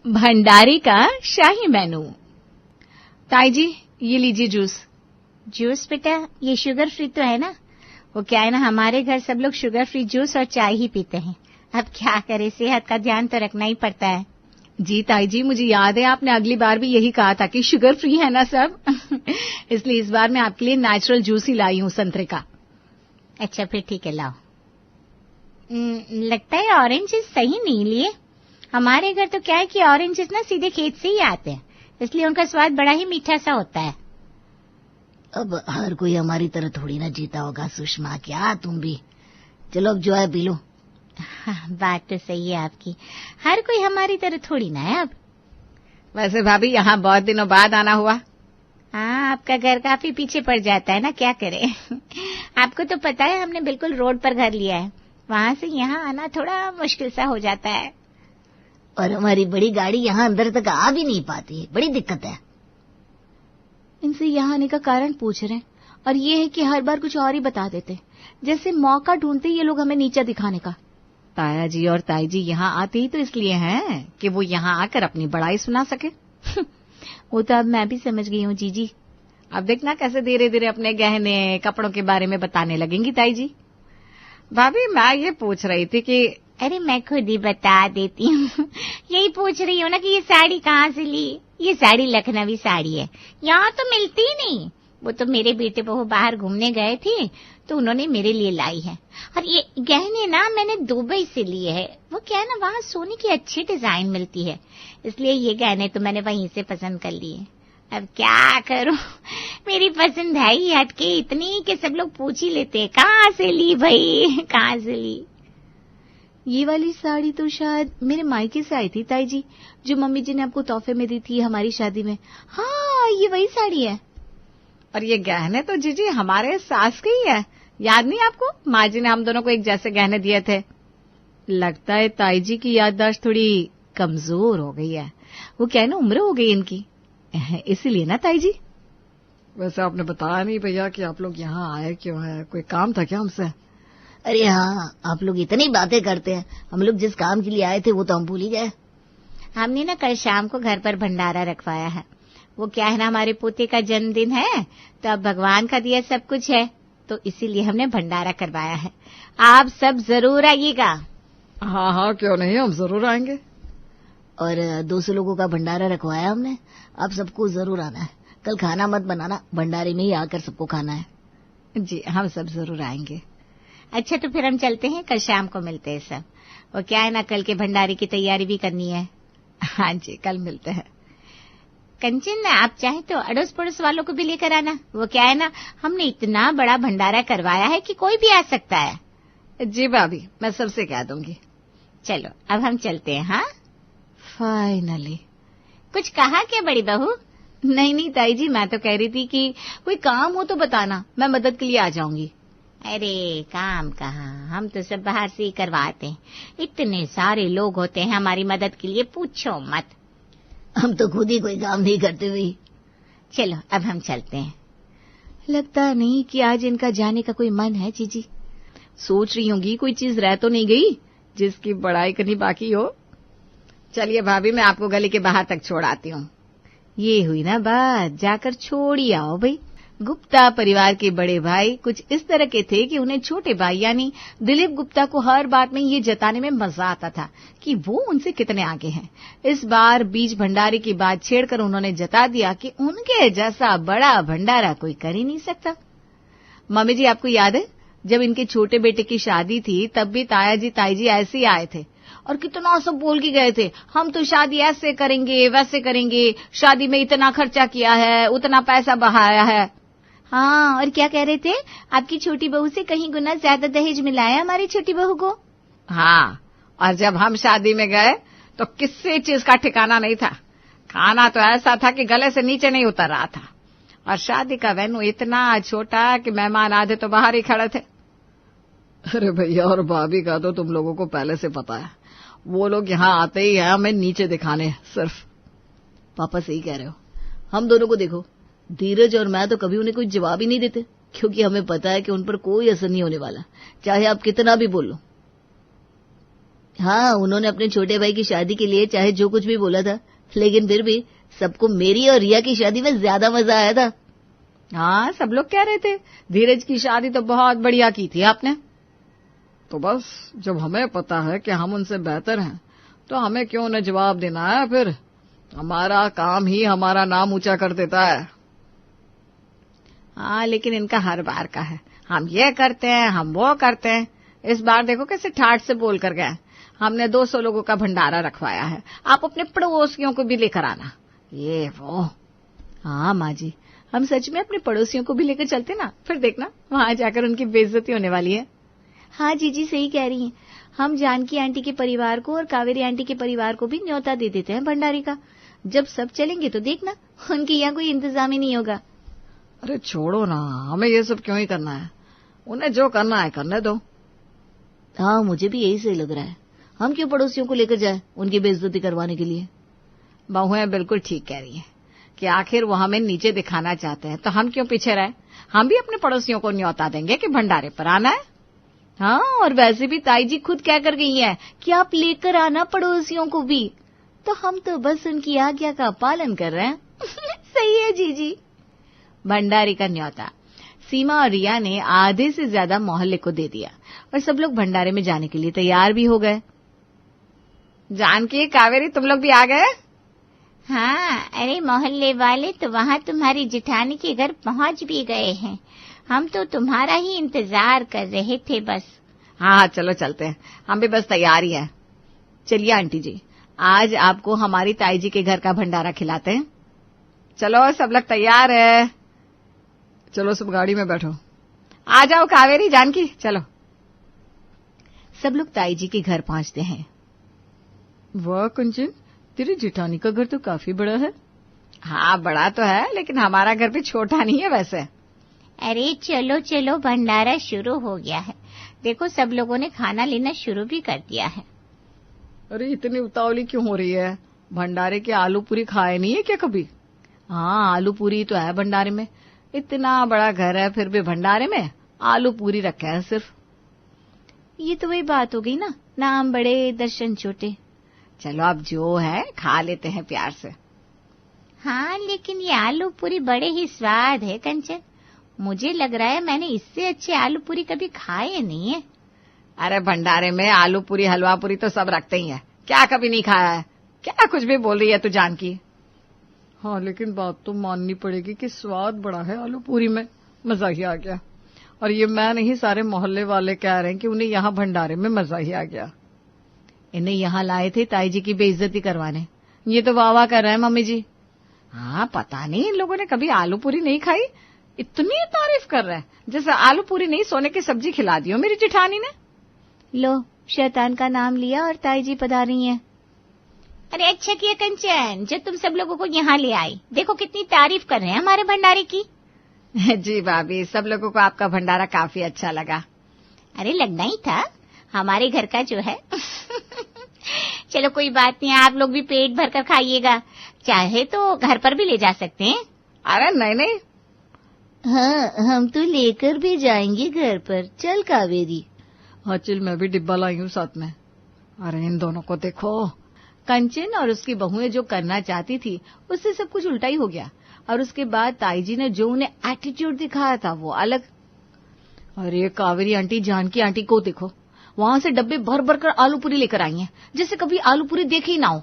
भंडारे का शाही मेनू। ताई जी, ये लीजिए जूस। जूस बेटा, ये शुगर फ्री तो है ना? वो क्या है ना, हमारे घर सब लोग शुगर फ्री जूस और चाय ही पीते हैं। अब क्या करें, सेहत का ध्यान तो रखना ही पड़ता है। जी ताई जी, मुझे याद है आपने अगली बार भी यही कहा था कि शुगर फ्री है ना सब। इसलिए इस बार मैं आपके लिए नेचुरल जूस ही लाई हूँ संतरे का। अच्छा फिर ठीक है, लाओ। लगता है ऑरेंजेस सही नहीं लिए। हमारे घर तो क्या है कि ऑरेंजेस ना सीधे खेत से ही आते हैं, इसलिए उनका स्वाद बड़ा ही मीठा सा होता है। अब हर कोई हमारी तरह थोड़ी ना जीता होगा सुषमा, क्या तुम भी। चलो अब जो है पी लो। हाँ, बात तो सही है आपकी, हर कोई हमारी तरह थोड़ी ना है अब। वैसे भाभी, यहाँ बहुत दिनों बाद आना हुआ। हाँ, आपका घर काफी पीछे पड़ जाता है ना, क्या करें। आपको तो पता है हमने बिल्कुल रोड पर घर लिया है, वहाँ से यहाँ आना थोड़ा मुश्किल सा हो जाता है। और हमारी बड़ी गाड़ी यहाँ अंदर तक आ भी नहीं पाती, बड़ी दिक्कत है। इनसे यहाँ आने का कारण पूछ रहे हैं, और ये है कि हर बार कुछ और ही बता देते, जैसे मौका ढूंढते ये लोग हमें नीचा दिखाने का। ताया जी और ताई जी यहाँ आते ही तो इसलिए हैं कि वो यहाँ आकर अपनी बड़ाई सुना सके। वो तो अब मैं भी समझ गई हूँ जीजी। अब देखना कैसे धीरे धीरे अपने गहने कपड़ों के बारे में बताने लगेंगी ताई जी। भाभी, मैं ये पूछ रही थी कि अरे मैं खुद ही बता देती हूँ। यही पूछ रही हूँ ना कि ये साड़ी कहाँ से ली। ये साड़ी लखनवी साड़ी है, यहाँ तो मिलती ही नहीं। वो तो मेरे बेटे बहू बाहर घूमने गए थे तो उन्होंने मेरे लिए लाई है। और ये गहने ना मैंने दुबई से लिए है। वो क्या है ना, वहाँ सोने की अच्छी डिजाइन मिलती है, इसलिए ये गहने तो मैंने वहीं से पसंद कर लिए। अब क्या करूं, मेरी पसंद है ही हटके इतनी कि सब लोग पूछ ही लेते हैं कहाँ से ली भाई, कहाँ से ली। ये वाली साड़ी तो शायद मेरे मायके से आई थी ताई जी, जो मम्मी जी ने आपको तोहफे में दी थी हमारी शादी में। हाँ, ये वही साड़ी है। और ये गहने तो जीजी हमारे सास के ही है, याद नहीं आपको? माँ जी ने हम दोनों को एक जैसे गहने दिए थे। लगता है ताई जी की याददाश्त थोड़ी कमजोर हो गई है। वो क्या है ना, उम्र हो गई इनकी, इसीलिए ना ताई जी। वैसे आपने बताया नहीं भैया कि आप लोग यहाँ आए क्यों है, कोई काम था क्या हमसे? अरे हाँ, आप लोग इतनी बातें करते हैं, हम लोग जिस काम के लिए आए थे वो तो हम भूल ही गए। हमने ना कल शाम को घर पर भंडारा रखवाया है। वो क्या है ना, हमारे पोते का जन्मदिन है, तो अब भगवान का दिया सब कुछ है, तो इसीलिए हमने भंडारा करवाया है। आप सब जरूर आइएगा। हाँ हाँ, क्यों नहीं, हम जरूर आएंगे। और 200 लोगों का भंडारा रखवाया हमने, आप सबको जरूर आना है। कल खाना मत बनाना, भंडारे में ही आकर सबको खाना है। जी, हम सब जरूर आएंगे। अच्छा तो फिर हम चलते हैं, कल शाम को मिलते हैं सब। वो क्या है ना, कल के भंडारे की तैयारी भी करनी है। हाँ जी, कल मिलते हैं। कंचन, आप चाहे तो अड़ोस पड़ोस वालों को भी लेकर आना। वो क्या है ना, हमने इतना बड़ा भंडारा करवाया है कि कोई भी आ सकता है। जी भाभी, मैं सबसे कह दूंगी। चलो अब हम चलते हैं। हाँ फाइनली। कुछ कहा क्या बड़ी बहू? नहीं ताई जी, मैं तो कह रही थी कि कोई काम हो तो बताना, मैं मदद के लिए आ जाऊंगी। अरे काम कहाँ, हम तो सब बाहर से ही करवाते हैं। इतने सारे लोग होते हैं हमारी मदद के लिए, पूछो मत। हम तो खुद ही कोई काम नहीं करते हुए। चलो अब हम चलते हैं। लगता नहीं कि आज इनका जाने का कोई मन है जीजी। सोच रही होंगी कोई चीज रह तो नहीं गई जिसकी बड़ाई करनी बाकी हो। चलिए भाभी, मैं आपको गली के बाहर तक छोड़ आती हूँ। ये हुई ना बात, जाकर छोड़ ही आओ भाई। गुप्ता परिवार के बड़े भाई कुछ इस तरह के थे कि उन्हें छोटे भाई यानी दिलीप गुप्ता को हर बात में ये जताने में मजा आता था कि वो उनसे कितने आगे हैं। इस बार बीज भंडारे की बात छेड़कर उन्होंने जता दिया कि उनके जैसा बड़ा भंडारा कोई कर ही नहीं सकता। मम्मी जी, आपको याद है जब इनके छोटे बेटे की शादी थी तब भी ताया जी ताई जी ऐसे ही आए थे और कितना सब बोल के गए थे, हम तो शादी ऐसे करेंगे वैसे करेंगे, शादी में इतना खर्चा किया है, उतना पैसा बहाया है। हाँ, और क्या कह रहे थे, आपकी छोटी बहू से कहीं गुना ज्यादा दहेज मिला है हमारी छोटी बहू को। हाँ, और जब हम शादी में गए तो किसी चीज का ठिकाना नहीं था। खाना तो ऐसा था कि गले से नीचे नहीं उतर रहा था, और शादी का वेन्यू इतना छोटा कि मेहमान आधे तो बाहर ही खड़े थे। अरे भैया और भाभी का तो तुम लोगों को पहले से पता है, वो लोग यहाँ आते ही है हमें नीचे दिखाने सिर्फ। पापा सही कह रहे हो, हम दोनों को देखो, धीरज और मैं तो कभी उन्हें कोई जवाब ही नहीं देते, क्योंकि हमें पता है कि उन पर कोई असर नहीं होने वाला, चाहे आप कितना भी बोलो। हाँ, उन्होंने अपने छोटे भाई की शादी के लिए चाहे जो कुछ भी बोला था, लेकिन फिर भी सबको मेरी और रिया की शादी में ज्यादा मजा आया था। हाँ, सब लोग कह रहे थे धीरज की शादी तो बहुत बढ़िया की थी आपने। तो बस जब हमें पता है कि हम उनसे बेहतर हैं तो हमें क्यों न जवाब देना है। फिर हमारा काम ही हमारा नाम ऊंचा कर देता है। हाँ, लेकिन इनका हर बार का है, हम ये करते हैं, हम वो करते हैं। इस बार देखो कैसे ठाठ से बोल कर गए। हमने 200 लोगों का भंडारा रखवाया है, आप अपने पड़ोसियों को भी लेकर आना। ये वो। हाँ माँ जी, हम सच में अपने पड़ोसियों को भी लेकर चलते ना, फिर देखना वहां जाकर उनकी बेइज्जती होने वाली है। हाँ जीजी सही कह रही हैं। हम जानकी आंटी के परिवार को और कावेरी आंटी के परिवार को भी न्योता दे देते हैं भंडारी का। जब सब चलेंगे तो देखना उनके यहाँ कोई इंतजाम ही नहीं होगा। अरे छोड़ो ना, हमें ये सब क्यों ही करना है, उन्हें जो करना है करने दो। हाँ, मुझे भी यही सही लग रहा है। हम क्यों पड़ोसियों को लेकर जाए उनकी बेइज्जती करवाने के लिए। बहुएं बिल्कुल ठीक कह रही हैं कि आखिर वो हमें नीचे दिखाना चाहते हैं तो हम क्यों पीछे रहे। हम भी अपने पड़ोसियों को न्योता देंगे कि भंडारे पर आना है। हाँ, और वैसे भी ताई जी खुद कह कर गई है कि आप लेकर आना पड़ोसियों को भी, तो हम तो बस उनकी आज्ञा का पालन कर रहे हैं। सही है जीजी। भंडारी का न्योता सीमा और रिया ने आधे से ज्यादा मोहल्ले को दे दिया और सब लोग भंडारे में जाने के लिए तैयार भी हो गए। जानकी, कावेरी, तुम लोग भी आ गए? हाँ, अरे मोहल्ले वाले तो वहाँ तुम्हारी जिठानी के घर पहुँच भी गए हैं। हम तो तुम्हारा ही इंतजार कर रहे थे बस। हाँ, चलो चलते हैं, हम भी बस तैयार ही हैं। चलिए आंटी जी, आज आपको हमारी ताई जी के घर का भंडारा खिलाते हैं। चलो सब लोग तैयार है। चलो सब गाड़ी में बैठो। आ जाओ कावेरी, जानकी, चलो। सब लोग ताई जी के घर पहुंचते हैं। वाह कंचन, तेरी जिठानी का घर तो काफी बड़ा है। हाँ, बड़ा तो है, लेकिन हमारा घर भी छोटा नहीं है वैसे। अरे चलो चलो, भंडारा शुरू हो गया है। देखो सब लोगों ने खाना लेना शुरू भी कर दिया है। अरे इतनी उतावली क्यों हो रही है? भंडारे की आलू पूरी खाए नहीं है क्या कभी? हाँ, आलू पूरी तो है भंडारे में। इतना बड़ा घर है फिर भी भंडारे में आलू पूरी रखे हैं सिर्फ। ये तो वही बात हो गई ना, नाम बड़े दर्शन छोटे। चलो अब जो है खा लेते हैं प्यार से। हाँ, लेकिन ये आलू पूरी बड़े ही स्वाद है कंचन। मुझे लग रहा है मैंने इससे अच्छे आलू पूरी कभी खाए नहीं है। अरे भंडारे में आलू पूरी हलवा पूरी तो सब रखते ही है, क्या कभी नहीं खाया है? क्या कुछ भी बोल रही है तू जानकी। हाँ, लेकिन बात तो माननी पड़ेगी कि स्वाद बड़ा है आलू पूरी में, मजा ही आ गया। और ये मैं नहीं, सारे मोहल्ले वाले कह रहे हैं कि उन्हें यहाँ भंडारे में मजा ही आ गया। इन्हें यहाँ लाए थे ताई जी की बेइज्जती करवाने, ये तो वाह वाह कर रहे हैं मम्मी जी। हाँ, पता नहीं इन लोगों ने कभी आलू पूरी नहीं खाई, इतनी तारीफ कर रहे हैं जैसे आलू पूरी नहीं सोने की सब्जी खिला दी हो मेरी जिठानी ने। लो, शैतान का नाम लिया और ताई जी पधारी हैं। अरे अच्छा किया कंचन जो तुम सब लोगों को यहाँ ले आई। देखो कितनी तारीफ कर रहे हैं हमारे भंडारे की। जी भाभी, सब लोगों को आपका भंडारा काफी अच्छा लगा। अरे लगना ही था, हमारे घर का जो है। चलो कोई बात नहीं, आप लोग भी पेट भरकर खाइएगा, चाहे तो घर पर भी ले जा सकते हैं। अरे नहीं नहीं। हाँ, हम तो लेकर भी जाएंगे घर पर। चल कावेरी। हाँ चल, मैं भी डिब्बा लाई हूँ साथ में। अरे इन दोनों को देखो, कंचन और उसकी बहुएं जो करना चाहती थी उससे सब कुछ उल्टा ही हो गया। और उसके बाद ताई जी ने जो उन्हें एटीट्यूड दिखाया था वो अलग। अरे कावेरी आंटी, जानकी आंटी को देखो, वहां से डब्बे भर भर कर आलू पूरी लेकर आई हैं, जैसे कभी आलू पूरी देखे ही ना हो।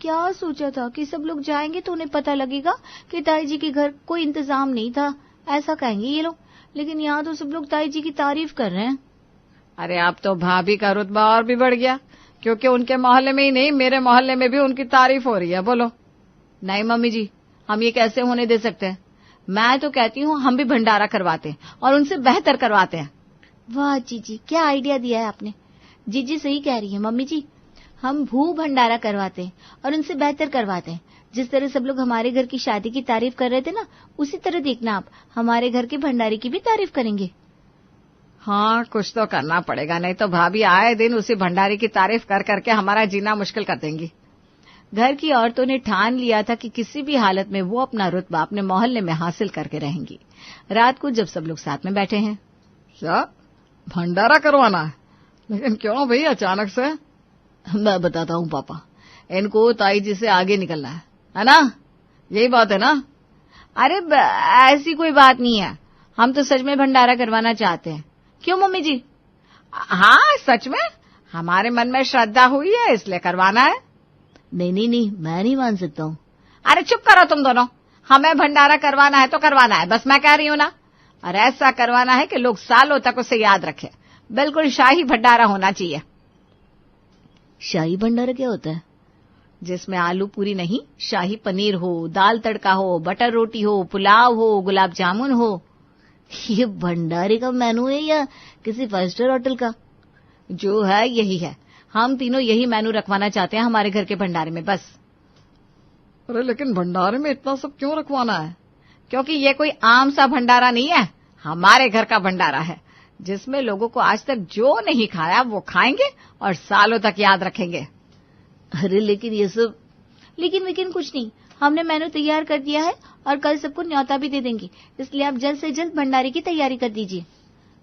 क्या सोचा था कि सब लोग जाएंगे तो उन्हें पता लगेगा कि ताई जी के घर कोई इंतजाम नहीं था, ऐसा कहेंगे ये लोग। लेकिन यहाँ तो सब लोग ताई जी की तारीफ कर रहे हैं। अरे अब तो भाभी का रुतबा और भी बढ़ गया, क्योंकि उनके मोहल्ले में ही नहीं मेरे मोहल्ले में भी उनकी तारीफ हो रही है। बोलो। नहीं मम्मी जी, हम ये कैसे होने दे सकते हैं? मैं तो कहती हूँ हम भी भंडारा करवाते हैं और उनसे बेहतर करवाते हैं। वाह जीजी, क्या आइडिया दिया है आपने। जीजी सही कह रही है मम्मी जी, हम भू भंडारा करवाते हैं और उनसे बेहतर करवाते हैं। जिस तरह सब लोग हमारे घर की शादी की तारीफ कर रहे थे ना, उसी तरह देखना आप हमारे घर के भंडारे की भी तारीफ करेंगे। हाँ, कुछ तो करना पड़ेगा, नहीं तो भाभी आए दिन उसी भंडारे की तारीफ कर करके हमारा जीना मुश्किल कर देंगी। घर की औरतों ने ठान लिया था कि किसी भी हालत में वो अपना रुतबा अपने मोहल्ले में हासिल करके रहेंगी। रात को जब सब लोग साथ में बैठे हैं, क्या भंडारा करवाना है? लेकिन क्यों भाई अचानक से? मैं बताता हूँ पापा, इनको ताई जी से आगे निकलना है ना? यही बात है ना? अरे ऐसी कोई बात नहीं है, हम तो सच में भंडारा करवाना चाहते हैं। क्यों मम्मी जी? हाँ सच में, हमारे मन में श्रद्धा हुई है इसलिए करवाना है। नहीं नहीं नहीं, मैं नहीं मान सकता हूँ। अरे चुप करो तुम दोनों, हमें भंडारा करवाना है तो करवाना है, बस मैं कह रही हूँ ना। और ऐसा करवाना है कि लोग सालों तक उसे याद रखें। बिल्कुल शाही भंडारा होना चाहिए। शाही भंडारा क्या होता है? जिसमें आलू पूरी नहीं, शाही पनीर हो, दाल तड़का हो, बटर रोटी हो, पुलाव हो, गुलाब जामुन हो। ये भंडारे का मेनू है या किसी 5 स्टार होटल का? जो है यही है, हम तीनों यही मेनू रखवाना चाहते हैं हमारे घर के भंडारे में, बस। अरे लेकिन भंडारे में इतना सब क्यों रखवाना है? क्योंकि ये कोई आम सा भंडारा नहीं है, हमारे घर का भंडारा है, जिसमें लोगों को आज तक जो नहीं खाया वो खाएंगे और सालों तक याद रखेंगे। अरे लेकिन ये सब, लेकिन कुछ नहीं, हमने मेनू तैयार कर दिया है और कल सबको न्योता भी दे देंगे, इसलिए आप जल्द से जल्द भंडारे की तैयारी कर दीजिए।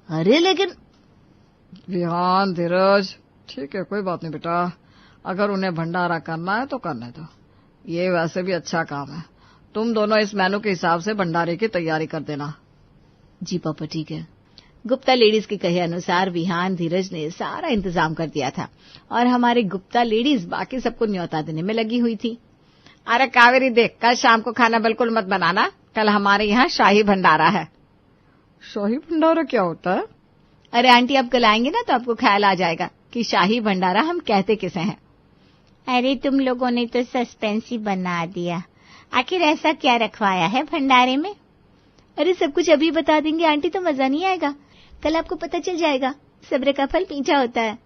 अरे लेकिन विहान, धीरज, ठीक है कोई बात नहीं बेटा, अगर उन्हें भंडारा करना है तो करने दो, ये वैसे भी अच्छा काम है। तुम दोनों इस मेनू के हिसाब से भंडारे की तैयारी कर देना। जी पापा ठीक है। गुप्ता लेडीज के कहे अनुसार विहान, धीरज ने सारा इंतजाम कर दिया था और हमारे गुप्ता लेडीज बाकी सबको न्योता देने में लगी हुई थी। अरे कावेरी देख, कल शाम को खाना बिल्कुल मत बनाना, कल हमारे यहाँ शाही भंडारा है। शाही भंडारा क्या होता है? अरे आंटी, आप कल आएंगे ना तो आपको ख्याल आ जाएगा कि शाही भंडारा हम कहते किसे हैं। अरे तुम लोगों ने तो सस्पेंस ही बना दिया। आखिर ऐसा क्या रखवाया है भंडारे में? अरे सब कुछ अभी बता देंगे आंटी तो मजा नहीं आएगा, कल आपको पता चल जाएगा। सब्र का फल मीठा होता है।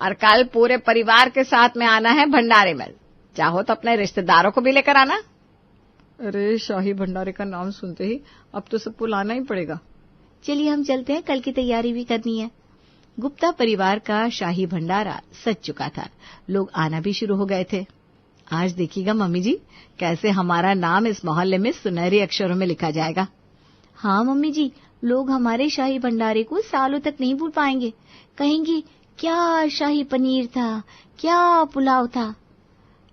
और कल पूरे परिवार के साथ में आना है भंडारे में, चाहो तो अपने रिश्तेदारों को भी लेकर आना। अरे शाही भंडारे का नाम सुनते ही अब तो सबको लाना ही पड़ेगा। चलिए हम चलते हैं, कल की तैयारी भी करनी है। गुप्ता परिवार का शाही भंडारा सज चुका था, लोग आना भी शुरू हो गए थे। आज देखिएगा मम्मी जी, कैसे हमारा नाम इस मोहल्ले में सुनहरे अक्षरों में लिखा जाएगा। हाँ मम्मी जी, लोग हमारे शाही भंडारे को सालों तक नहीं भूल पाएंगे, कहेंगे क्या शाही पनीर था, क्या पुलाव था।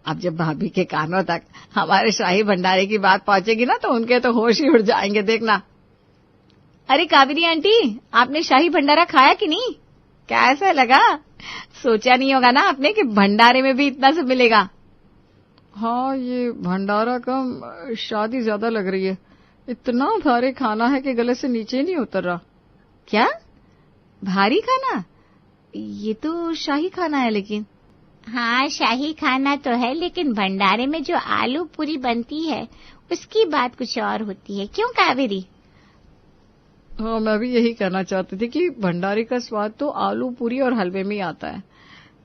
अब जब भाभी के कानों तक हमारे शाही भंडारे की बात पहुंचेगी ना तो उनके तो होश ही उड़ जाएंगे, देखना। अरे कावेरी आंटी, आपने शाही भंडारा खाया कि नहीं? कैसा लगा? सोचा नहीं होगा ना आपने कि भंडारे में भी इतना सब मिलेगा। हाँ, ये भंडारा कम शादी ज्यादा लग रही है। इतना भारी खाना है कि गले से नीचे ही नहीं उतर रहा। क्या भारी खाना? ये तो शाही खाना है। लेकिन हाँ, शाही खाना तो है, लेकिन भंडारे में जो आलू पूरी बनती है उसकी बात कुछ और होती है। क्यों कावेरी? हाँ, मैं भी यही कहना चाहती थी कि भंडारे का स्वाद तो आलू पूरी और हलवे में ही आता है।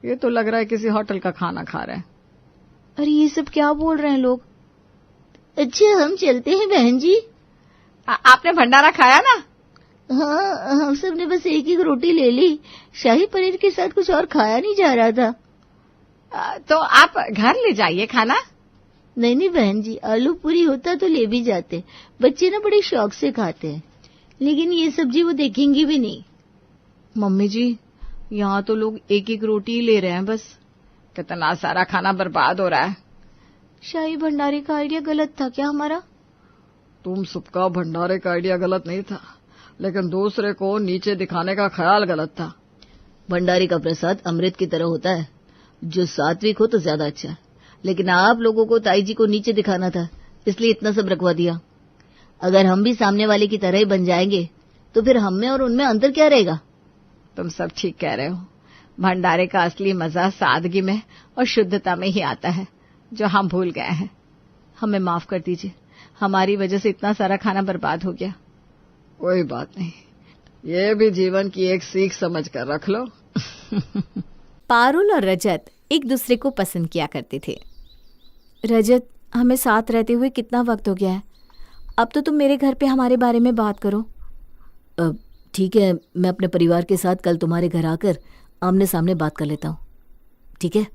ये तो लग रहा है किसी होटल का खाना खा रहे हैं। अरे ये सब क्या बोल रहे हैं लोग? अच्छा हम चलते हैं बहन जी। आपने भंडारा खाया ना? हाँ, हम सब ने बस एक रोटी ले ली, शाही पनीर के साथ कुछ और खाया नहीं जा रहा था। तो आप घर ले जाइए खाना। नहीं नहीं बहन जी, आलू पूरी होता तो ले भी जाते, बच्चे ना बड़े शौक से खाते हैं, लेकिन ये सब्जी वो देखेंगी भी नहीं। मम्मी जी, यहाँ तो लोग एक एक रोटी ले रहे हैं बस, कितना सारा खाना बर्बाद हो रहा है। शाही भंडारे का आइडिया गलत था क्या हमारा? तुम सबका भंडारे का आइडिया गलत नहीं था, लेकिन दूसरे को नीचे दिखाने का ख्याल गलत था। भंडारे का प्रसाद अमृत की तरह होता है, जो सात्विक हो तो ज्यादा अच्छा है, लेकिन आप लोगों को ताई जी को नीचे दिखाना था, इसलिए इतना सब रखवा दिया। अगर हम भी सामने वाले की तरह ही बन जाएंगे तो फिर हम में और उनमें अंतर क्या रहेगा? तुम सब ठीक कह रहे हो, भंडारे का असली मजा सादगी में और शुद्धता में ही आता है, जो हम भूल गए हैं। हमें माफ कर दीजिए, हमारी वजह से इतना सारा खाना बर्बाद हो गया। कोई बात नहीं, ये भी जीवन की एक सीख समझ कर रख लो। पारुल और रजत एक दूसरे को पसंद किया करते थे। रजत, हमें साथ रहते हुए कितना वक्त हो गया है, अब तो तुम मेरे घर पे हमारे बारे में बात करो। ठीक है, मैं अपने परिवार के साथ कल तुम्हारे घर आकर आमने सामने बात कर लेता हूँ, ठीक है?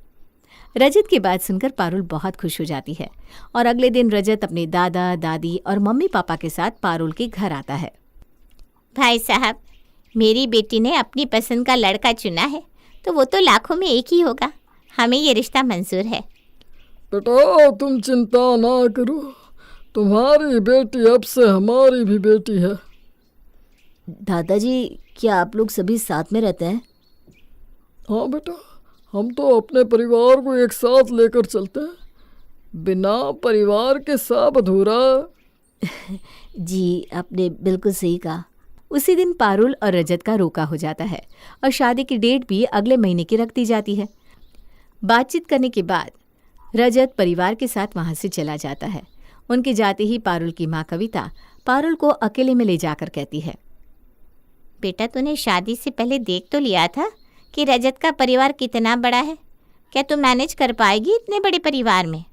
रजत की बात सुनकर पारुल बहुत खुश हो जाती है और अगले दिन रजत अपने दादा दादी और मम्मी पापा के साथ पारुल के घर आता है। भाई साहब, मेरी बेटी ने अपनी पसंद का लड़का चुना है, तो वो तो लाखों में एक ही होगा। हमें ये रिश्ता मंजूर है। बेटा तुम चिंता ना करो, तुम्हारी बेटी अब से हमारी भी बेटी है। दादाजी, क्या आप लोग सभी साथ में रहते हैं? हाँ बेटा, हम तो अपने परिवार को एक साथ लेकर चलते हैं, बिना परिवार के सब अधूरा। जी, आपने बिल्कुल सही कहा। उसी दिन पारुल और रजत का रोका हो जाता है और शादी की डेट भी अगले महीने की रख दी जाती है। बातचीत करने के बाद रजत परिवार के साथ वहां से चला जाता है। उनके जाते ही पारुल की माँ कविता पारुल को अकेले में ले जाकर कहती है, बेटा तूने शादी से पहले देख तो लिया था कि रजत का परिवार कितना बड़ा है। क्या तू मैनेज कर पाएगी इतने बड़े परिवार में?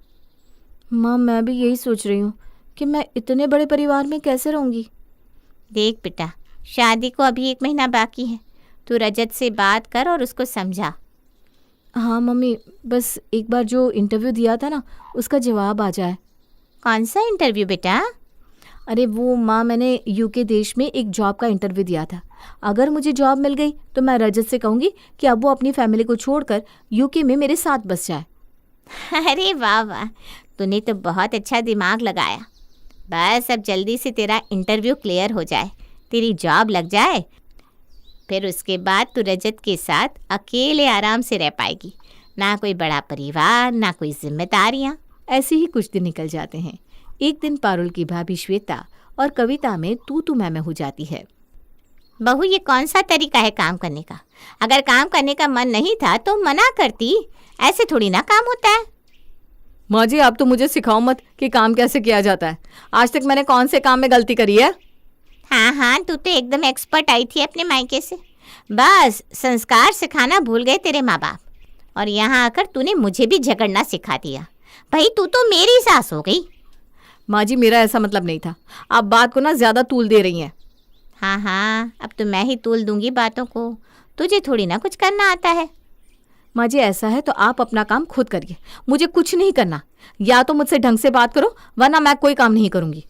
माँ, मैं भी यही सोच रही हूँ कि मैं इतने बड़े परिवार में कैसे रहूँगी। देख बेटा, शादी को अभी 1 महीना बाकी है। तू रजत से बात कर और उसको समझा। हाँ मम्मी, बस एक बार जो इंटरव्यू दिया था ना, उसका जवाब आ जाए। कौन सा इंटरव्यू बेटा? अरे वो माँ, मैंने यूके देश में एक जॉब का इंटरव्यू दिया था। अगर मुझे जॉब मिल गई तो मैं रजत से कहूँगी कि अब वो अपनी फैमिली को छोड़कर यूके में मेरे साथ बस जाए। अरे वाह वाह, तूने तो बहुत अच्छा दिमाग लगाया। बस अब जल्दी से तेरा इंटरव्यू क्लियर हो जाए, तेरी जॉब लग जाए, फिर उसके बाद तू रजत के साथ अकेले आराम से रह पाएगी। ना कोई बड़ा परिवार, ना कोई जिम्मेदारियाँ। ऐसे ही कुछ दिन निकल जाते हैं। एक दिन पारुल की भाभी श्वेता और कविता में तू मैं हो जाती है। बहू, ये कौन सा तरीका है काम करने का? अगर काम करने का मन नहीं था तो मना करती, ऐसे थोड़ी ना काम होता है। माँ जी, आप तो मुझे सिखाओ मत कि काम कैसे किया जाता है। आज तक मैंने कौन से काम में गलती करी है? हाँ, तू तो एकदम एक्सपर्ट आई थी अपने मायके से। बस संस्कार सिखाना भूल गए तेरे माँ बाप, और यहाँ आकर तूने मुझे भी झगड़ना सिखा दिया। भाई तू तो मेरी सास हो गई। माँ जी, मेरा ऐसा मतलब नहीं था। आप बात को ना ज्यादा तूल दे रही हैं। हाँ, अब तो मैं ही तूल दूंगी बातों को, तुझे थोड़ी ना कुछ करना आता है। माँ जी, ऐसा है तो आप अपना काम खुद करिए, मुझे कुछ नहीं करना। या तो मुझसे ढंग से बात करो, वरना मैं कोई काम नहीं करूंगी।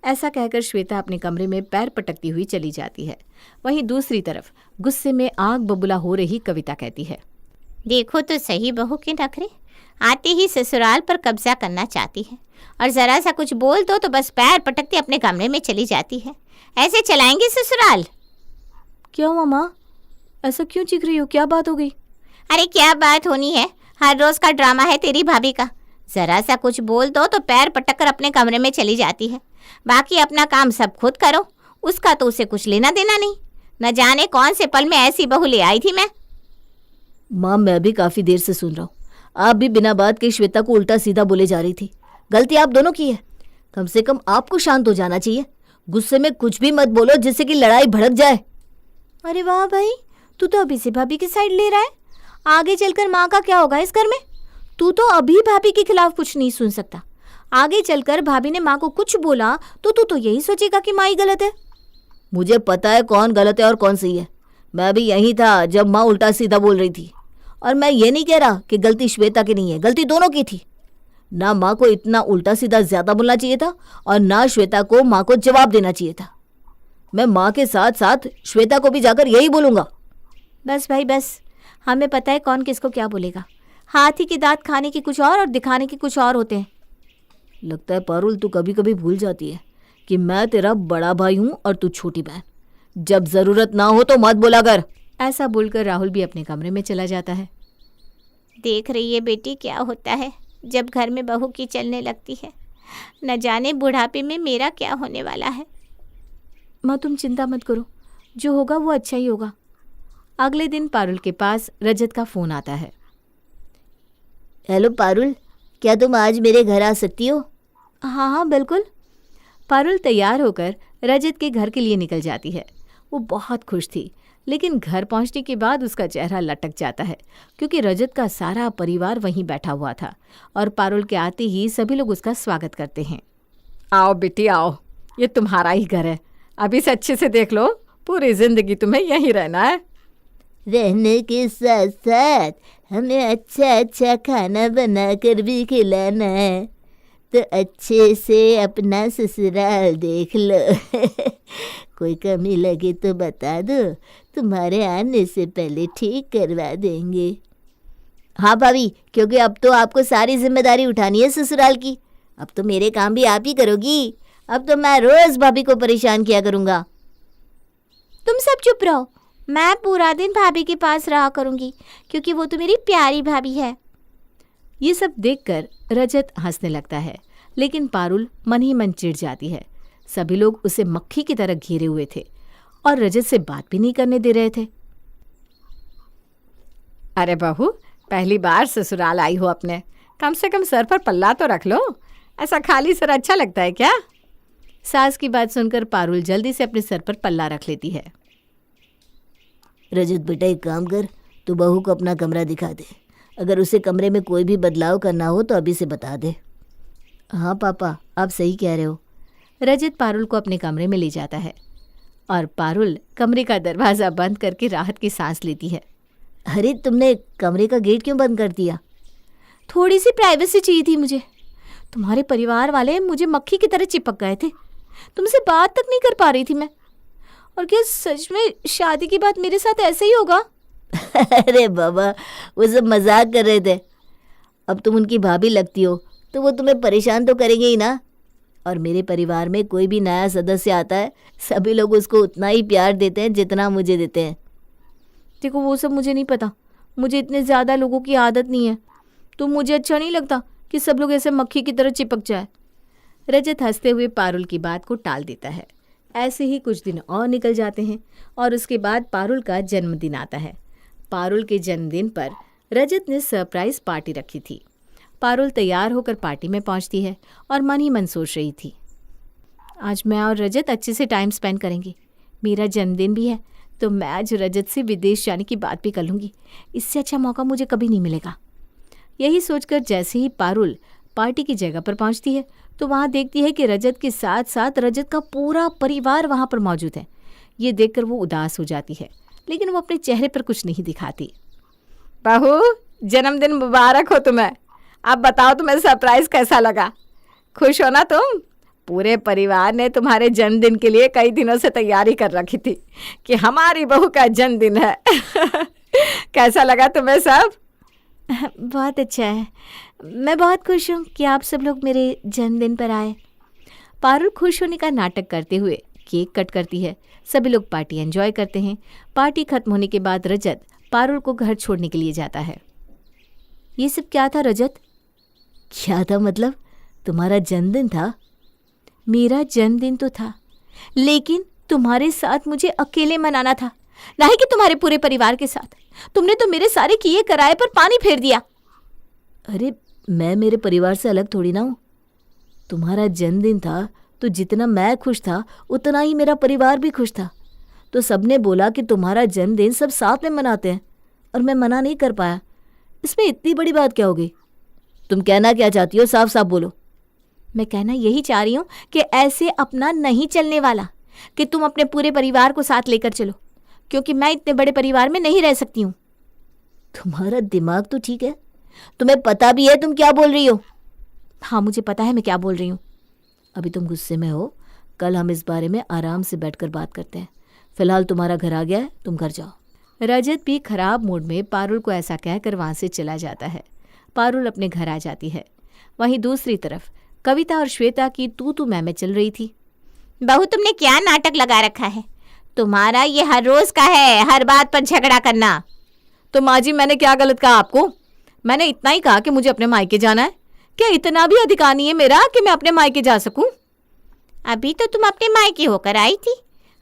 ऐसा कहकर श्वेता अपने कमरे में पैर पटकती हुई चली जाती है। वहीं दूसरी तरफ गुस्से में आग बबूला हो रही कविता कहती है, देखो तो सही बहू के नखरे, आते ही ससुराल पर कब्जा करना चाहती है, और जरा सा कुछ बोल दो तो बस पैर पटकती अपने कमरे में चली जाती है। ऐसे चलाएंगे ससुराल? क्या हुआ माँ, ऐसा क्यों चीख रही हो? क्या बात हो गई? अरे क्या बात होनी है, हर रोज का ड्रामा है तेरी भाभी का। जरा सा कुछ बोल दो तो पैर पटक कर अपने कमरे में चली जाती है। बाकी अपना काम सब खुद करो, उसका तो उसे कुछ लेना देना नहीं। न जाने कौन से पल में ऐसी बहू ले आई थी मैं। माँ, मैं भी काफी देर से सुन रहा हूँ। आप भी बिना बात के श्वेता को उल्टा सीधा बोले जा रही थी। गलती आप दोनों की है। कम से कम आपको शांत हो जाना चाहिए। गुस्से में कुछ भी मत बोलो जिससे कि लड़ाई भड़क जाए। अरे वाह भाई, तू तो अभी से भाभी की साइड ले रहा है। आगे चलकर माँ का क्या होगा इस घर में? तू तो अभी भाभी के खिलाफ कुछ नहीं सुन सकता। आगे चलकर भाभी ने माँ को कुछ बोला तो तू तो यही सोचेगा कि माँ ही गलत है। मुझे पता है कौन गलत है और कौन सही है। मैं भी यही था जब माँ उल्टा सीधा बोल रही थी। और मैं ये नहीं कह रहा कि गलती श्वेता की नहीं है, गलती दोनों की थी। ना माँ को इतना उल्टा सीधा ज्यादा बोलना चाहिए था और ना श्वेता को माँ को जवाब देना चाहिए था। मैं माँ के साथ साथ श्वेता को भी जाकर यही बोलूंगा। बस भाई बस, हमें पता है कौन किसको क्या बोलेगा। हाथी के दांत खाने की कुछ और दिखाने की कुछ और होते हैं। लगता है पारुल, तू कभी कभी भूल जाती है कि मैं तेरा बड़ा भाई हूं और तू छोटी बहन। जब जरूरत ना हो तो मत बोला कर। ऐसा बोलकर राहुल भी अपने कमरे में चला जाता है। देख रही है बेटी क्या होता है जब घर में बहू की चलने लगती है। न जाने बुढ़ापे में मेरा क्या होने वाला है। माँ, तुम चिंता मत करो, जो होगा वो अच्छा ही होगा। अगले दिन पारुल के पास रजत का फोन आता है। हेलो पारुल, क्या तुम आज मेरे घर आ सकती हो? हाँ बिल्कुल। पारुल तैयार होकर रजत के घर के लिए निकल जाती है। वो बहुत खुश थी, लेकिन घर पहुंचने के बाद उसका चेहरा लटक जाता है क्योंकि रजत का सारा परिवार वहीं बैठा हुआ था और पारुल के आते ही सभी लोग उसका स्वागत करते हैं। आओ बेटी आओ, ये तुम्हारा ही घर है। अभी से अच्छे से देख लो, पूरी जिंदगी तुम्हें यहीं रहना है। रहने के साथ साथ हमें अच्छा अच्छा खाना बना कर भी खिलाना है, तो अच्छे से अपना ससुराल देख लो। कोई कमी लगे तो बता दो, तुम्हारे आने से पहले ठीक करवा देंगे। हाँ भाभी, क्योंकि अब तो आपको सारी जिम्मेदारी उठानी है ससुराल की। अब तो मेरे काम भी आप ही करोगी। अब तो मैं रोज भाभी को परेशान किया करूँगा। तुम सब चुप रहो, मैं पूरा दिन भाभी के पास रहा करूंगी, क्योंकि वो तो मेरी प्यारी भाभी है। ये सब देखकर रजत हंसने लगता है, लेकिन पारुल मन ही मन चिढ़ जाती है। सभी लोग उसे मक्खी की तरह घेरे हुए थे और रजत से बात भी नहीं करने दे रहे थे। अरे बहू, पहली बार ससुराल आई हो अपने, कम से कम सर पर पल्ला तो रख लो। ऐसा खाली सर अच्छा लगता है क्या? सास की बात सुनकर पारुल जल्दी से अपने सर पर पल्ला रख लेती है। रजत बेटा, एक काम कर, तू बहू को अपना कमरा दिखा दे। अगर उसे कमरे में कोई भी बदलाव करना हो तो अभी से बता दे। हाँ पापा, आप सही कह रहे हो। रजत पारुल को अपने कमरे में ले जाता है और पारुल कमरे का दरवाज़ा बंद करके राहत की सांस लेती है। अरे, तुमने कमरे का गेट क्यों बंद कर दिया? थोड़ी सी प्राइवेसी चाहिए थी मुझे। तुम्हारे परिवार वाले मुझे मक्खी की तरह चिपक गए थे। तुमसे बात तक नहीं कर पा रही थी मैं। और क्या सच में शादी के बाद मेरे साथ ऐसे ही होगा? अरे बाबा, वो सब मजाक कर रहे थे। अब तुम उनकी भाभी लगती हो तो वो तुम्हें परेशान तो करेंगे ही ना। और मेरे परिवार में कोई भी नया सदस्य आता है, सभी लोग उसको उतना ही प्यार देते हैं जितना मुझे देते हैं। देखो, वो सब मुझे नहीं पता। मुझे इतने ज़्यादा लोगों की आदत नहीं है। तो मुझे अच्छा नहीं लगता कि सब लोग ऐसे मक्खी की तरह चिपक जाए। रजत हंसते हुए पारुल की बात को टाल देता है। ऐसे ही कुछ दिन और निकल जाते हैं और उसके बाद पारुल का जन्मदिन आता है। पारुल के जन्मदिन पर रजत ने सरप्राइज पार्टी रखी थी। पारुल तैयार होकर पार्टी में पहुंचती है और मन ही मन सोच रही थी, आज मैं और रजत अच्छे से टाइम स्पेंड करेंगे। मेरा जन्मदिन भी है तो मैं आज रजत से विदेश जाने की बात भी कर लूँगी। इससे अच्छा मौका मुझे कभी नहीं मिलेगा। यही सोचकर जैसे ही पारुल पार्टी की जगह पर पहुंचती है तो वहाँ देखती है कि रजत के साथ साथ रजत का पूरा परिवार वहाँ पर मौजूद है। ये देखकर वो उदास हो जाती है, लेकिन वो अपने चेहरे पर कुछ नहीं दिखाती। बहू, जन्मदिन मुबारक हो तुम्हें। अब बताओ तुम्हें सरप्राइज कैसा लगा? खुश हो ना तुम? पूरे परिवार ने तुम्हारे जन्मदिन के लिए कई दिनों से तैयारी कर रखी थी कि हमारी बहू का जन्मदिन है। कैसा लगा तुम्हें सब? बहुत अच्छा है। मैं बहुत खुश हूँ कि आप सब लोग मेरे जन्मदिन पर आए। पारुल खुश होने का नाटक करते हुए केक कट करती है। सभी लोग पार्टी एंजॉय करते हैं। पार्टी खत्म होने के बाद रजत पारुल को घर छोड़ने के लिए जाता है। ये सब क्या था रजत? क्या था मतलब? तुम्हारा जन्मदिन था? मेरा जन्मदिन तो था, लेकिन तुम्हारे साथ मुझे अकेले मनाना था, ना ही कि तुम्हारे पूरे परिवार के साथ। तुमने तो मेरे सारे किए कराए पर पानी फेर दिया। अरे, मैं मेरे परिवार से अलग थोड़ी ना हूँ। तुम्हारा जन्मदिन था तो जितना मैं खुश था उतना ही मेरा परिवार भी खुश था। तो सबने बोला कि तुम्हारा जन्मदिन सब साथ में मनाते हैं और मैं मना नहीं कर पाया। इसमें इतनी बड़ी बात क्या हो गई? तुम कहना क्या चाहती हो? साफ साफ बोलो। मैं कहना यही चाह रही हूँ कि ऐसे अपना नहीं चलने वाला, कि तुम अपने पूरे परिवार को साथ लेकर चलो, क्योंकि मैं इतने बड़े परिवार में नहीं रह सकती हूँ। तुम्हारा दिमाग तो ठीक है? तुम्हें पता भी है तुम क्या बोल रही हो? हाँ, मुझे पता है मैं क्या बोल रही हूँ। अभी तुम गुस्से में हो, कल हम इस बारे में आराम से बैठकर बात करते हैं। फिलहाल तुम्हारा घर आ गया है, तुम घर जाओ। रजत भी खराब मूड में पारुल को ऐसा कहकर वहां से चला जाता है। पारुल अपने घर आ जाती है। वहीं दूसरी तरफ कविता और श्वेता की तू मैं चल रही थी। बहू, तुमने क्या नाटक लगा रखा है? तुम्हारा ये हर रोज का है, हर बात पर झगड़ा करना। तो माँ जी, मैंने क्या गलत कहा आपको? मैंने इतना ही कहा कि मुझे अपने मायके जाना है। क्या इतना भी अधिकार नहीं है मेरा कि मैं अपने मायके जा सकूं? अभी तो तुम अपने मायके होकर आई थी।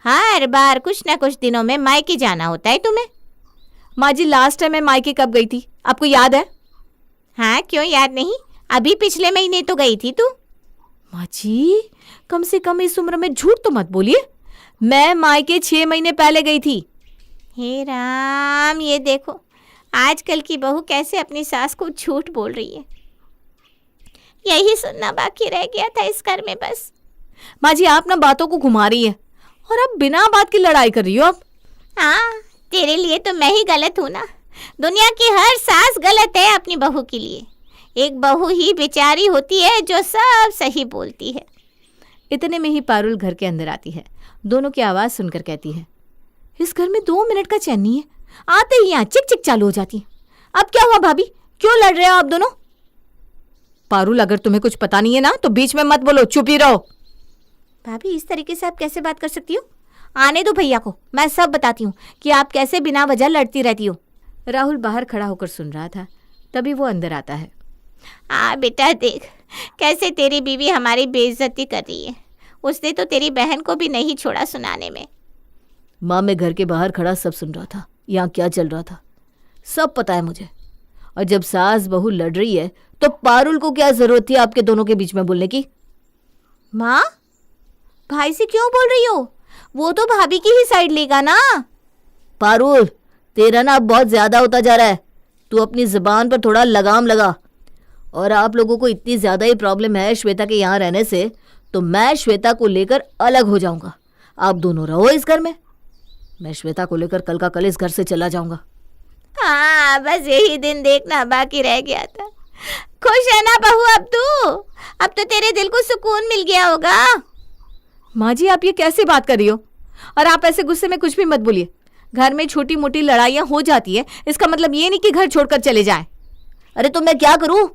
हर बार कुछ न कुछ दिनों में मायके जाना होता है तुम्हें। माँ जी, लास्ट टाइम मैं मायके कब गई थी आपको याद है? हाँ, क्यों याद नहीं? अभी पिछले महीने तो गई थी तू। माँ जी, कम से कम इस उम्र में झूठ तो मत बोलिए। मैं मायके 6 महीने पहले गई थी। हे राम, ये देखो आजकल की बहू कैसे अपनी सास को झूठ बोल रही है। यही सुनना बाकी रह गया था इस घर में बस। माँ जी, आप ना बातों को घुमा रही है और अब बिना बात की लड़ाई कर रही हो आप। हाँ, तेरे लिए तो मैं ही गलत हूँ ना। दुनिया की हर सास गलत है अपनी बहू के लिए। एक बहू ही बेचारी होती है जो सब सही बोलती है। इतने में ही पारुल घर के अंदर आती है। दोनों की आवाज सुनकर कहती है, इस घर में 2 मिनट का चैन नहीं है, आते ही यहाँ चिक चिक चालू हो जाती है। अब क्या हुआ भाभी, क्यों लड़ रहे हो आप दोनों? पारुल, अगर तुम्हें कुछ पता नहीं है ना तो बीच में मत बोलो, चुप ही रहो। भाभी, इस तरीके से आप कैसे बात कर सकती हो? आने दो भैया को, मैं सब बताती हूँ कि आप कैसे बिना वजह लड़ती रहती हो। राहुल बाहर खड़ा होकर सुन रहा था, तभी वो अंदर आता है। बेटा देख कैसे तेरी बीवी हमारी बेइज्जती कर रही है। उसने तो तेरी बहन को भी नहीं छोड़ा सुनाने में। माँ, मैं घर के बाहर खड़ा सब सुन रहा था, यहाँ क्या चल रहा था सब पता है मुझे। और जब सास बहू लड़ रही है तो पारुल को क्या जरूरत थी आपके दोनों के बीच में बोलने की? माँ, भाई से क्यों बोल रही हो? वो तो भाभी की ही साइड लेगा ना। पारुल, तेरा ना अब बहुत ज्यादा होता जा रहा है। तू अपनी जुबान पर थोड़ा लगाम लगा। और आप लोगों को इतनी ज्यादा ही प्रॉब्लम है श्वेता के यहाँ रहने से, तो मैं श्वेता को लेकर अलग हो जाऊंगा। आप दोनों रहो इस घर में। मैं श्वेता को लेकर कल का कल इस घर से चला जाऊंगा। हाँ, बस यही दिन देखना बाकी रह गया था। खुश है ना बहू अब तू? अब तो तेरे दिल को सुकून मिल गया होगा। माँ जी, आप ये कैसे बात कर रही हो? और आप ऐसे गुस्से में कुछ भी मत बोलिए। घर में छोटी मोटी लड़ाइयाँ हो जाती है, इसका मतलब ये नहीं कि घर छोड़कर चले जाएं। अरे तो मैं क्या करूं?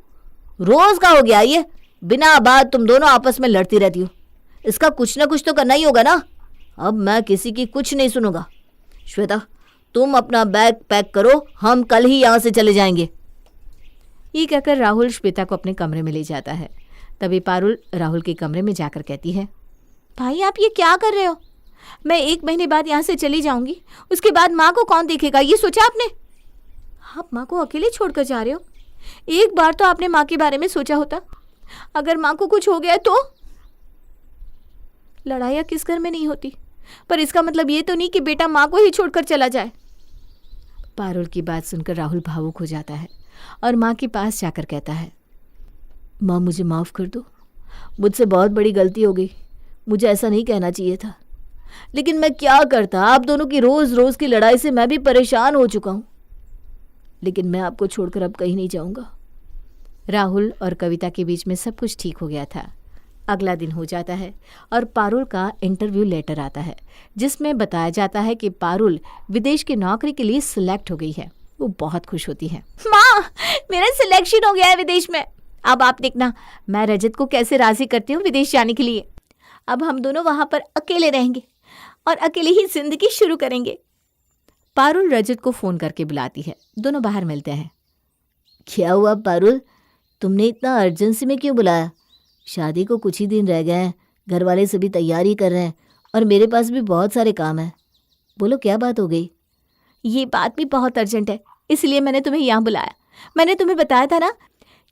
रोज का हो गया ये, बिना बात तुम दोनों आपस में लड़ती रहती हो। इसका कुछ ना कुछ तो करना ही होगा ना। अब मैं किसी की कुछ नहीं सुनूंगा। श्वेता, तुम अपना बैग पैक करो, हम कल ही यहाँ से चले जाएंगे। ये कहकर राहुल श्वेता को अपने कमरे में ले जाता है। तभी पारुल राहुल के कमरे में जाकर कहती है, भाई आप ये क्या कर रहे हो? मैं 1 महीने बाद यहाँ से चली जाऊंगी, उसके बाद माँ को कौन देखेगा, ये सोचा आपने? आप माँ को अकेले छोड़कर जा रहे हो? एक बार तो आपने माँ के बारे में सोचा होता। अगर माँ को कुछ हो गया तो? लड़ाइयाँ किस घर में नहीं होती, पर इसका मतलब ये तो नहीं कि बेटा माँ को ही छोड़कर चला जाए। पारुल की बात सुनकर राहुल भावुक हो जाता है और माँ के पास जाकर कहता है, माँ मुझे माफ़ कर दो, मुझसे बहुत बड़ी गलती हो गई। मुझे ऐसा नहीं कहना चाहिए था, लेकिन मैं क्या करता। आप दोनों की रोज़ रोज़ की लड़ाई से मैं भी परेशान हो चुका हूँ। लेकिन मैं आपको छोड़कर अब कहीं नहीं जाऊँगा। राहुल और कविता के बीच में सब कुछ ठीक हो गया था। अगला दिन हो जाता है और पारुल का इंटरव्यू लेटर आता है, जिसमें बताया जाता है कि पारुल विदेश की नौकरी के लिए सिलेक्ट हो गई है। वो बहुत खुश होती है। माँ, मेरा सिलेक्शन हो गया है विदेश में। अब आप देखना मैं रजत को कैसे राजी करती हूँ विदेश जाने के लिए। अब हम दोनों वहां पर अकेले रहेंगे और अकेले ही जिंदगी शुरू करेंगे। पारुल रजत को फोन करके बुलाती है। दोनों बाहर मिलते हैं। क्या हुआ पारुल, तुमने इतना अर्जेंसी में क्यों बुलाया? शादी को कुछ ही दिन रह गए हैं, घर वाले सभी तैयारी कर रहे हैं और मेरे पास भी बहुत सारे काम हैं। बोलो क्या बात हो गई? ये बात भी बहुत अर्जेंट है, इसलिए मैंने तुम्हें यहाँ बुलाया। मैंने तुम्हें बताया था ना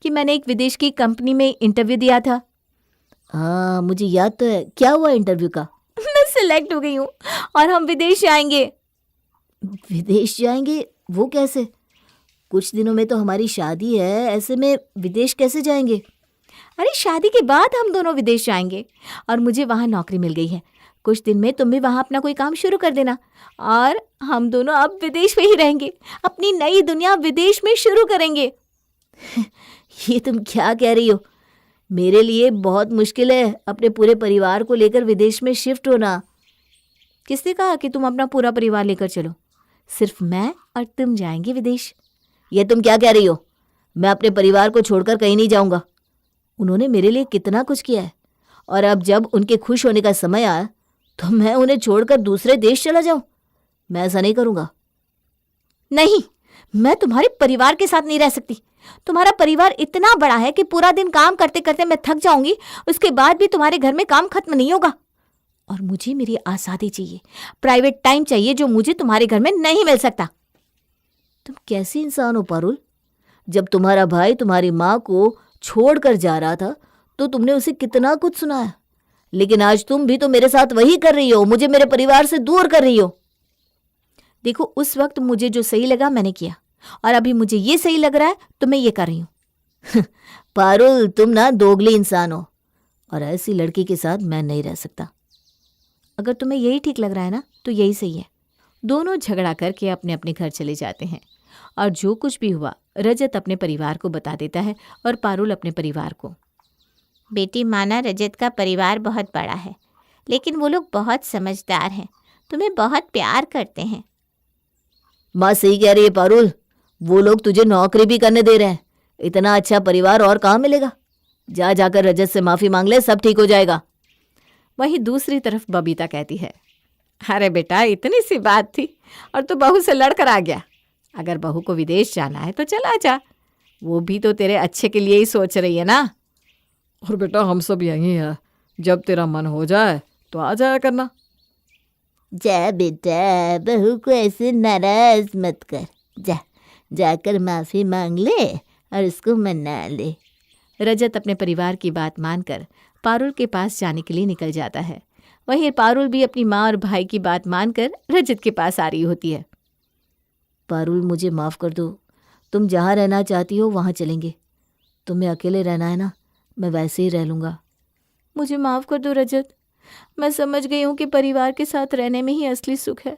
कि मैंने एक विदेश की कंपनी में इंटरव्यू दिया था। हाँ, मुझे याद तो है। क्या हुआ इंटरव्यू का? मैं सिलेक्ट हो गई हूँ और हम विदेश जाएंगे। विदेश जाएंगे? वो कैसे? कुछ दिनों में तो हमारी शादी है, ऐसे में विदेश कैसे जाएंगे? अरे शादी के बाद हम दोनों विदेश जाएंगे और मुझे वहाँ नौकरी मिल गई है। कुछ दिन में तुम भी वहाँ अपना कोई काम शुरू कर देना और हम दोनों अब विदेश में ही रहेंगे। अपनी नई दुनिया विदेश में शुरू करेंगे। ये तुम क्या कह रही हो? मेरे लिए बहुत मुश्किल है अपने पूरे परिवार को लेकर विदेश में शिफ्ट होना। किसने कहा कि तुम अपना पूरा परिवार लेकर चलो? सिर्फ मैं और तुम जाएंगे विदेश। ये तुम क्या कह रही हो? मैं अपने परिवार को छोड़कर कहीं नहीं जाऊंगा। उन्होंने मेरे लिए कितना कुछ किया है और अब जब उनके खुश होने का समय आया तो मैं उन्हें छोड़कर दूसरे देश चला जाऊं? मैं ऐसा नहीं करूंगा। नहीं, मैं तुम्हारे परिवार के साथ नहीं रह सकती। तुम्हारा परिवार इतना बड़ा है कि पूरा दिन काम करते करते मैं थक जाऊंगी, उसके बाद भी तुम्हारे घर में काम खत्म नहीं होगा। और मुझे मेरी आज़ादी चाहिए, प्राइवेट टाइम चाहिए, जो मुझे तुम्हारे घर में नहीं मिल सकता। तुम कैसी इंसान हो पारुल? जब तुम्हारा भाई तुम्हारी माँ को छोड़कर जा रहा था तो तुमने उसे कितना कुछ सुनाया, लेकिन आज तुम भी तो मेरे साथ वही कर रही हो, मुझे मेरे परिवार से दूर कर रही हो। देखो, उस वक्त मुझे जो सही लगा मैंने किया और अभी मुझे ये सही लग रहा है तो मैं ये कर रही हूँ। पारुल, तुम ना दोगली इंसान हो और ऐसी लड़की के साथ मैं नहीं रह सकता। अगर तुम्हें यही ठीक लग रहा है ना तो यही सही है। दोनों झगड़ा करके अपने अपने घर चले जाते हैं और जो कुछ भी हुआ रजत अपने परिवार को बता देता है और पारुल अपने परिवार को। बेटी, माना रजत का परिवार बहुत बड़ा है, लेकिन वो लोग बहुत समझदार हैं, तुम्हें बहुत प्यार करते हैं। माँ सही कह रही है पारुल, वो लोग तुझे नौकरी भी करने दे रहे हैं। इतना अच्छा परिवार और कहाँ मिलेगा। जा जाकर रजत से माफी मांग ले, सब ठीक हो जाएगा। वहीं दूसरी तरफ बबीता कहती है, अरे बेटा इतनी सी बात थी और तू बहू से लड़कर आ गया। अगर बहू को विदेश जाना है तो चला जा, वो भी तो तेरे अच्छे के लिए ही सोच रही है ना। और बेटा हम सब यहीं हैं, जब तेरा मन हो जाए तो आ जाया करना। जा बेटा, बहू को ऐसे नाराज मत कर। जा जाकर माफी मांग ले और उसको मना ले। रजत अपने परिवार की बात मानकर पारुल के पास जाने के लिए निकल जाता है। वहीं पारुल भी अपनी माँ और भाई की बात मानकर रजत के पास आ रही होती है। पारुल, मुझे माफ कर दो। तुम जहाँ रहना चाहती हो वहाँ चलेंगे। तुम्हें अकेले रहना है ना, मैं वैसे ही रह लूँगा। मुझे माफ कर दो रजत, मैं समझ गई हूँ कि परिवार के साथ रहने में ही असली सुख है।